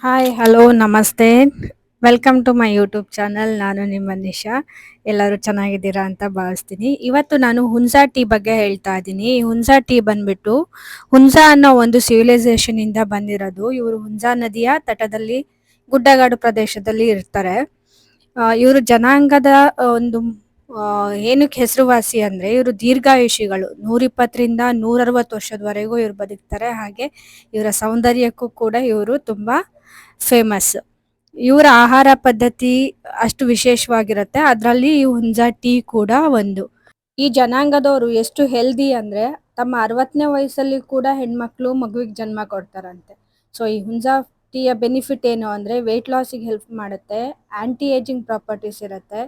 Hi, hello, ನಮಸ್ತೆ. Welcome to my YouTube channel. ನಾನು ನಿಮ್ಮ ನಿಶಾ. ಎಲ್ಲರೂ ಚೆನ್ನಾಗಿದ್ದೀರಾ ಅಂತ ಭಾವಿಸ್ತೀನಿ. ಇವತ್ತು ನಾನು ಹುನ್ಸಾ ಟೀ ಬಗ್ಗೆ ಹೇಳ್ತಾ ಇದ್ದೀನಿ. ಈ ಹುನ್ಸಾ ಟೀ ಬಂದ್ಬಿಟ್ಟು ಹುನ್ಸಾ ಅನ್ನೋ ಒಂದು ಸಿವಿಲೈಸೇಷನ್ ಇಂದ ಬಂದಿರೋದು. ಇವರು ಹುನ್ಸಾ ನದಿಯ ತಟದಲ್ಲಿ ಗುಡ್ಡಗಾಡು ಪ್ರದೇಶದಲ್ಲಿ ಇರ್ತಾರೆ. ಇವರು ಜನಾಂಗದ ಒಂದು ಏನಕ್ಕೆ ಹೆಸರುವಾಸಿ ಅಂದ್ರೆ ಇವರು ದೀರ್ಘಾಯುಷಿಗಳು. 120ರಿಂದ 160 ವರ್ಷದವರೆಗೂ ಇವರು ಬದುಕ್ತಾರೆ. ಹಾಗೆ ಇವರ ಸೌಂದರ್ಯಕ್ಕೂ ಕೂಡ ಇವರು ತುಂಬಾ ಫೇಮಸ್. ಇವರ ಆಹಾರ ಪದ್ಧತಿ ಅಷ್ಟು ವಿಶೇಷವಾಗಿರುತ್ತೆ. ಅದರಲ್ಲಿ ಈ ಹುಂಜಾ ಟೀ ಕೂಡ ಒಂದು. ಈ ಜನಾಂಗದವರು ಎಷ್ಟು ಹೆಲ್ದಿ ಅಂದ್ರೆ ತಮ್ಮ 60ನೇ ವಯಸ್ಸಲ್ಲಿ ಕೂಡ ಹೆಣ್ಮಕ್ಳು ಮಗುವಿಗೆ ಜನ್ಮ ಕೊಡ್ತಾರಂತೆ. ಸೊ ಈ ಹುಂಜಾ ಟೀಯ ಬೆನಿಫಿಟ್ ಏನು ಅಂದ್ರೆ ವೆಯ್ಟ್ ಲಾಸಿಗೆ ಹೆಲ್ಪ್ ಮಾಡುತ್ತೆ, ಆಂಟಿ ಏಜಿಂಗ್ ಪ್ರಾಪರ್ಟೀಸ್ ಇರುತ್ತೆ,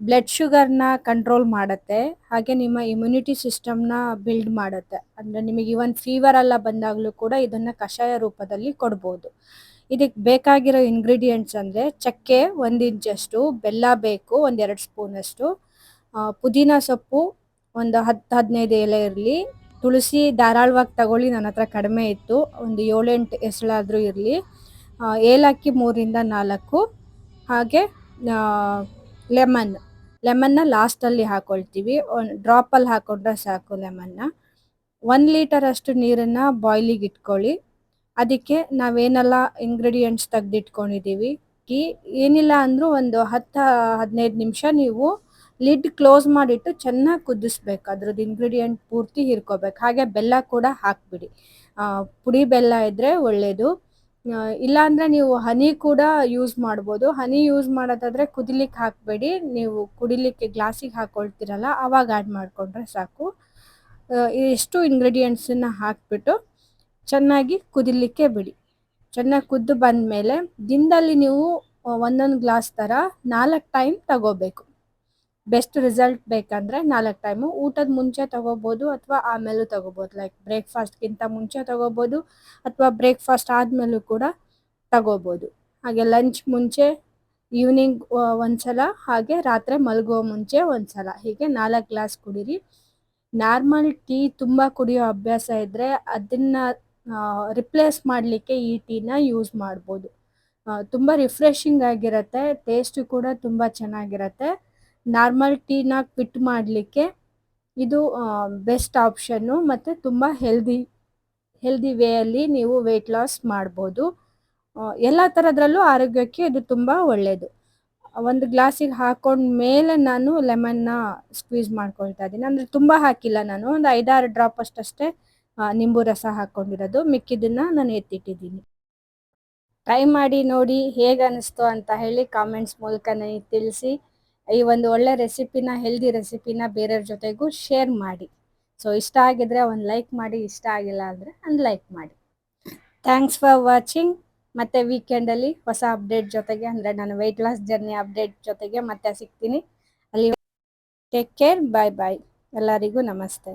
ಬ್ಲಡ್ ಶುಗರ್ನ ಕಂಟ್ರೋಲ್ ಮಾಡುತ್ತೆ, ಹಾಗೆ ನಿಮ್ಮ ಇಮ್ಯುನಿಟಿ ಸಿಸ್ಟಮ್ನ ಬಿಲ್ಡ್ ಮಾಡುತ್ತೆ. ಅಂದ್ರೆ ನಿಮಗೆ ಇವನ್ ಫೀವರ್ ಎಲ್ಲ ಬಂದಾಗಲೂ ಕೂಡ ಇದನ್ನ ಕಷಾಯ ರೂಪದಲ್ಲಿ ಕೊಡ್ಬೋದು. ಇದಕ್ಕೆ ಬೇಕಾಗಿರೋ ಇಂಗ್ರೀಡಿಯೆಂಟ್ಸ್ ಅಂದರೆ ಚಕ್ಕೆ 1 ಇಂಚಷ್ಟು, ಬೆಲ್ಲ ಬೇಕು 1-2 ಸ್ಪೂನಷ್ಟು, ಪುದೀನ ಸೊಪ್ಪು ಒಂದು 10-15 ಎಲೆ ಇರಲಿ, ತುಳಸಿ ಧಾರಾಳವಾಗಿ ತಗೊಳ್ಳಿ, ನನ್ನ ಹತ್ರ ಕಡಿಮೆ ಇತ್ತು, ಒಂದು 7-8 ಎಸಳಾದರೂ ಇರಲಿ, ಏಲಕ್ಕಿ 3-4, ಹಾಗೆ ಲೆಮನ್ನ ಲಾಸ್ಟಲ್ಲಿ ಹಾಕೊಳ್ತೀವಿ. ಒಂದು ಡ್ರಾಪಲ್ಲಿ ಹಾಕೊಂಡ್ರೆ ಸಾಕು ಲೆಮನ್ನ. 1 ಲೀಟರ್ ಅಷ್ಟು ನೀರನ್ನು ಬಾಯ್ಲಿಗೆ ಇಟ್ಕೊಳ್ಳಿ. ಅದಕ್ಕೆ ನಾವೇನೆಲ್ಲ ಇಂಗ್ರೀಡಿಯೆಂಟ್ಸ್ ತೆಗೆದಿಟ್ಕೊಂಡಿದ್ದೀವಿ, ಏನಿಲ್ಲ ಅಂದರೂ ಒಂದು 10-15 ನಿಮಿಷ ನೀವು ಲಿಡ್ ಕ್ಲೋಸ್ ಮಾಡಿಟ್ಟು ಚೆನ್ನಾಗಿ ಕುದಿಸ್ಬೇಕು. ಅದ್ರದ್ದು ಇಂಗ್ರೀಡಿಯೆಂಟ್ ಪೂರ್ತಿ ಹಿರ್ಕೋಬೇಕು. ಹಾಗೆ ಬೆಲ್ಲ ಕೂಡ ಹಾಕ್ಬಿಡಿ. ಪುಡಿ ಬೆಲ್ಲ ಇದ್ದರೆ ಒಳ್ಳೆಯದು. ಇಲ್ಲಾಂದರೆ ನೀವು ಹನಿ ಕೂಡ ಯೂಸ್ ಮಾಡ್ಬೋದು. ಹನಿ ಯೂಸ್ ಮಾಡೋದಾದರೆ ಕುದಿಲಿಕ್ಕೆ ಹಾಕಬೇಡಿ, ನೀವು ಕುಡಿಲಿಕ್ಕೆ ಗ್ಲಾಸಿಗೆ ಹಾಕ್ಕೊಳ್ತೀರಲ್ಲ ಆವಾಗ ಆ್ಯಡ್ ಮಾಡಿಕೊಂಡ್ರೆ ಸಾಕು. ಇಷ್ಟು ಇಂಗ್ರೀಡಿಯೆಂಟ್ಸನ್ನು ಹಾಕಿಬಿಟ್ಟು ಚೆನ್ನಾಗಿ ಕುದಿಲಿಕ್ಕೆ ಬಿಡಿ. ಚೆನ್ನಾಗಿ ಕುದ್ದು ಬಂದಮೇಲೆ ದಿನದಲ್ಲಿ ನೀವು ಒಂದೊಂದು ಗ್ಲಾಸ್ ಥರ 4 ಟೈಮ್ ತಗೋಬೇಕು. ಬೆಸ್ಟ್ ರಿಸಲ್ಟ್ ಬೇಕಂದರೆ 4 ಟೈಮು. ಊಟದ ಮುಂಚೆ ತಗೋಬೋದು ಅಥವಾ ಆಮೇಲೂ ತಗೋಬೋದು. ಲೈಕ್ ಬ್ರೇಕ್ಫಾಸ್ಟ್ಗಿಂತ ಮುಂಚೆ ತಗೋಬೋದು ಅಥವಾ ಬ್ರೇಕ್ಫಾಸ್ಟ್ ಆದಮೇಲೂ ಕೂಡ ತಗೋಬೋದು. ಹಾಗೆ ಲಂಚ್ ಮುಂಚೆ, ಈವ್ನಿಂಗ್ ಒಂದ್ಸಲ, ಹಾಗೆ ರಾತ್ರಿ ಮಲಗುವ ಮುಂಚೆ ಒಂದ್ಸಲ, ಹೀಗೆ 4 ಗ್ಲಾಸ್ ಕುಡೀರಿ. ನಾರ್ಮಲ್ ಟೀ ತುಂಬ ಕುಡಿಯೋ ಅಭ್ಯಾಸ ಇದ್ದರೆ ಅದನ್ನು ರಿಪ್ಲೇಸ್ ಮಾಡಲಿಕ್ಕೆ ಈ ಟೀನ ಯೂಸ್ ಮಾಡ್ಬೋದು. ತುಂಬ ರಿಫ್ರೆಶಿಂಗ್ ಆಗಿರುತ್ತೆ, ಟೇಸ್ಟು ಕೂಡ ತುಂಬ ಚೆನ್ನಾಗಿರುತ್ತೆ. ನಾರ್ಮಲ್ ಟೀನ ಕ್ವಿಟ್ ಮಾಡಲಿಕ್ಕೆ ಇದು ಬೆಸ್ಟ್ ಆಪ್ಷನ್ನು, ಮತ್ತು ತುಂಬ ಹೆಲ್ದಿ ವೇಯಲ್ಲಿ ನೀವು ವೆಯ್ಟ್ ಲಾಸ್ ಮಾಡ್ಬೋದು. ಎಲ್ಲ ಥರದ್ರಲ್ಲೂ ಆರೋಗ್ಯಕ್ಕೆ ಇದು ತುಂಬ ಒಳ್ಳೆಯದು. ಒಂದು ಗ್ಲಾಸಿಗೆ ಹಾಕೊಂಡ ಮೇಲೆ ನಾನು ಲೆಮನ್ನ ಸ್ಕ್ವೀಸ್ ಮಾಡ್ಕೊಳ್ತಾ ಇದ್ದೀನಿ. ಅಂದರೆ ತುಂಬ ಹಾಕಿಲ್ಲ, ನಾನು ಒಂದು 5-6 ಡ್ರಾಪ್ ಅಷ್ಟೇ ನಿಂಬು ರಸ ಹಾಕ್ಕೊಂಡಿರೋದು. ಮಿಕ್ಕಿದ್ದನ್ನು ನಾನು ಎತ್ತಿಟ್ಟಿದ್ದೀನಿ. ಟ್ರೈ ಮಾಡಿ ನೋಡಿ, ಹೇಗೆ ಅನ್ನಿಸ್ತು ಅಂತ ಹೇಳಿ ಕಾಮೆಂಟ್ಸ್ ಮೂಲಕ ನನಗೆ ತಿಳಿಸಿ. ಈ ಒಂದು ಒಳ್ಳೆ ರೆಸಿಪಿನ, ಹೆಲ್ದಿ ರೆಸಿಪಿನ ಬೇರೆಯವ್ರ ಜೊತೆಗೂ ಶೇರ್ ಮಾಡಿ. ಸೊ ಇಷ್ಟ ಆಗಿದ್ರೆ ಒಂದು ಲೈಕ್ ಮಾಡಿ, ಇಷ್ಟ ಆಗಿಲ್ಲ ಅಂದರೆ ಅನ್ಲೈಕ್ ಮಾಡಿ. Thanks for watching. ಮತ್ತೆ ವೀಕೆಂಡಲ್ಲಿ ಹೊಸ ಅಪ್ಡೇಟ್ ಜೊತೆಗೆ, ಅಂದರೆ ನಾನು ವೆಯ್ಟ್ ಲಾಸ್ ಜರ್ನಿ ಅಪ್ಡೇಟ್ ಜೊತೆಗೆ ಮತ್ತೆ ಸಿಗ್ತೀನಿ. ಅಲ್ಲಿ ಟೇಕ್ ಕೇರ್, ಬಾಯ್ ಬಾಯ್. ಎಲ್ಲರಿಗೂ ನಮಸ್ತೆ.